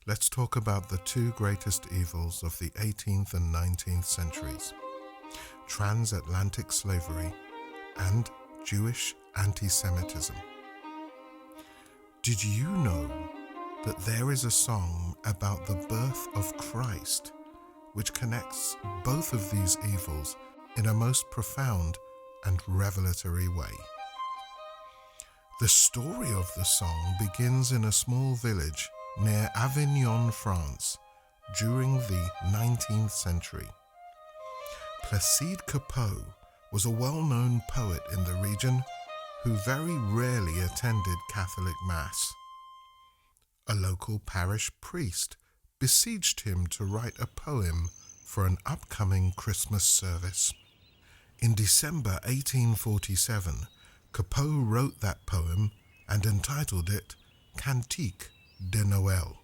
let's talk about the two greatest evils of the 18th and 19th centuries: transatlantic slavery and Jewish anti-Semitism. Did you know that there is a song about the birth of Christ which connects both of these evils in a most profound and revelatory way? The story of the song begins in a small village near Avignon, France, during the 19th century. Placide Cappeau was a well-known poet in the region who very rarely attended Catholic Mass. A local parish priest besieged him to write a poem for an upcoming Christmas service. In December 1847, Cappeau wrote that poem and entitled it Cantique de Noël.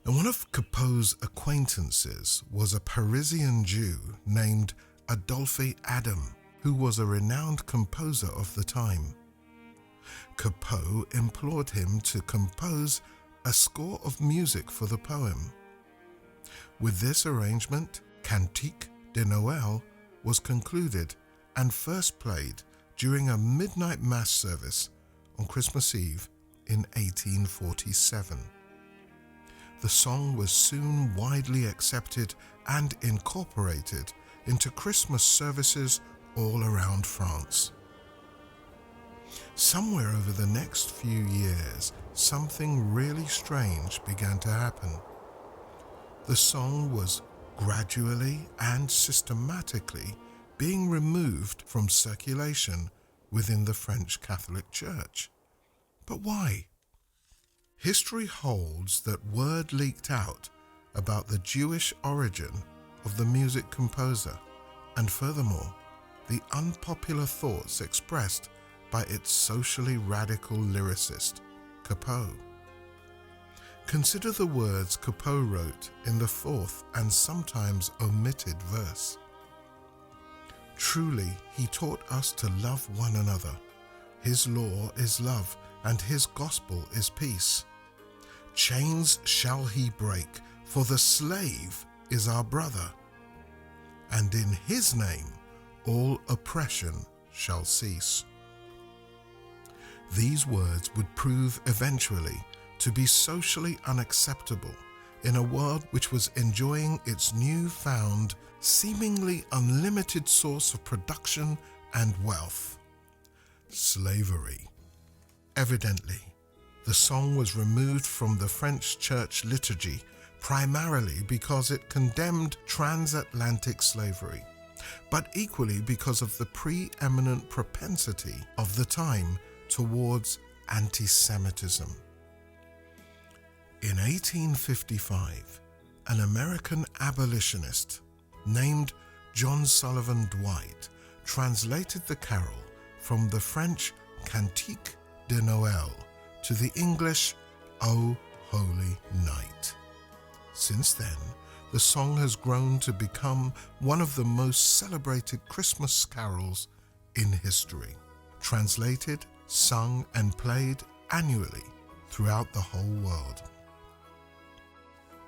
And one of Cappeau's acquaintances was a Parisian Jew named Adolphe Adam, who was a renowned composer of the time. Cappeau implored him to compose a score of music for the poem. With this arrangement, Cantique de Noël was concluded and first played during a midnight mass service on Christmas Eve in 1847. The song was soon widely accepted and incorporated into Christmas services all around France. Somewhere over the next few years, something really strange began to happen. The song was gradually and systematically being removed from circulation within the French Catholic Church. But why? History holds that word leaked out about the Jewish origin of the music composer, and furthermore, the unpopular thoughts expressed by its socially radical lyricist, Cappeau. Consider the words Cappeau wrote in the fourth and sometimes omitted verse. Truly, he taught us to love one another. His law is love, and his gospel is peace. Chains shall he break, for the slave is our brother. And in his name all oppression shall cease. These words would prove eventually to be socially unacceptable in a world which was enjoying its newfound, seemingly unlimited source of production and wealth: slavery. Evidently, the song was removed from the French church liturgy primarily because it condemned transatlantic slavery, but equally because of the preeminent propensity of the time towards anti-Semitism. In 1855, an American abolitionist named John Sullivan Dwight translated the carol from the French Cantique de Noël to the English O Holy Night. Since then, the song has grown to become one of the most celebrated Christmas carols in history, translated, sung, and played annually throughout the whole world.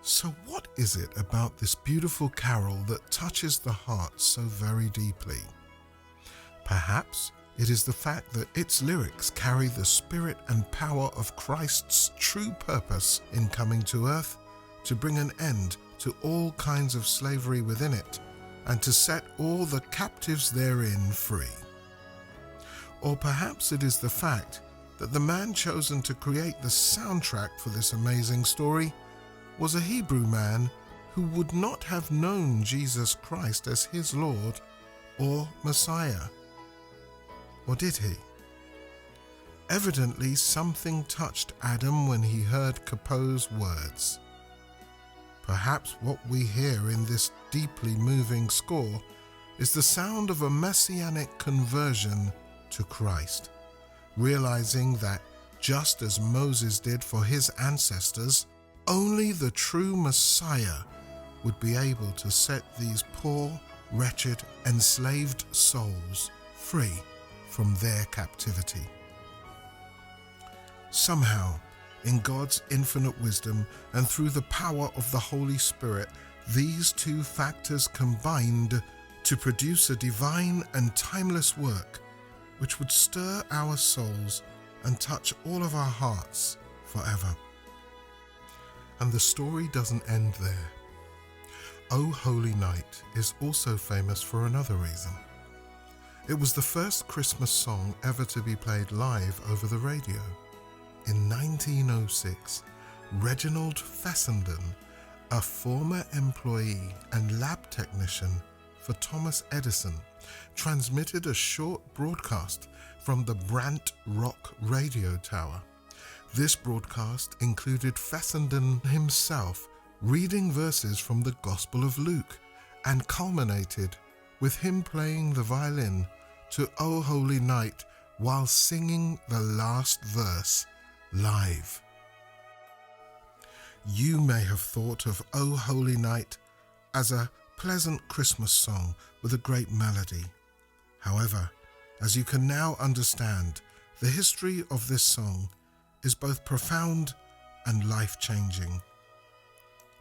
So what is it about this beautiful carol that touches the heart so very deeply? Perhaps it is the fact that its lyrics carry the spirit and power of Christ's true purpose in coming to earth to bring an end to all kinds of slavery within it and to set all the captives therein free. Or perhaps it is the fact that the man chosen to create the soundtrack for this amazing story was a Hebrew man who would not have known Jesus Christ as his Lord or Messiah. Or did he? Evidently, something touched Adam when he heard Cappeau's words. Perhaps what we hear in this deeply moving score is the sound of a messianic conversion to Christ, realizing that just as Moses did for his ancestors, only the true Messiah would be able to set these poor, wretched, enslaved souls free from their captivity. Somehow, In God's infinite wisdom and through the power of the Holy Spirit, these two factors combined to produce a divine and timeless work which would stir our souls and touch all of our hearts forever. And the story doesn't end there. O Holy Night is also famous for another reason. It was the first Christmas song ever to be played live over the radio. In 1906, Reginald Fessenden, a former employee and lab technician for Thomas Edison, transmitted a short broadcast from the Brant Rock radio tower. This broadcast included Fessenden himself reading verses from the Gospel of Luke and culminated with him playing the violin to O Holy Night while singing the last verse live. You may have thought of O Holy Night as a pleasant Christmas song with a great melody. However, as you can now understand, the history of this song is both profound and life-changing.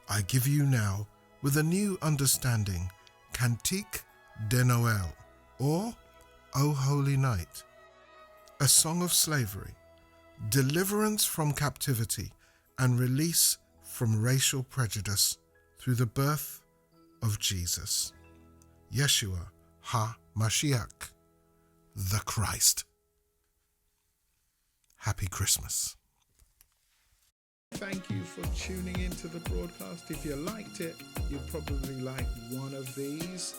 I give you now, with a new understanding, Cantique de Noël, or O Holy Night, a song of slavery, deliverance from captivity, and release from racial prejudice through the birth of Jesus, Yeshua HaMashiach, the Christ. Happy Christmas. Thank you for tuning into the broadcast. If you liked it, you'll probably like one of these.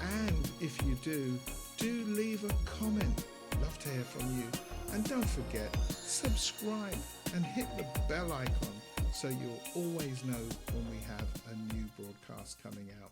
And if you do leave a comment. Love to hear from you. And don't forget, subscribe and hit the bell icon so you'll always know when we have a new broadcast coming out.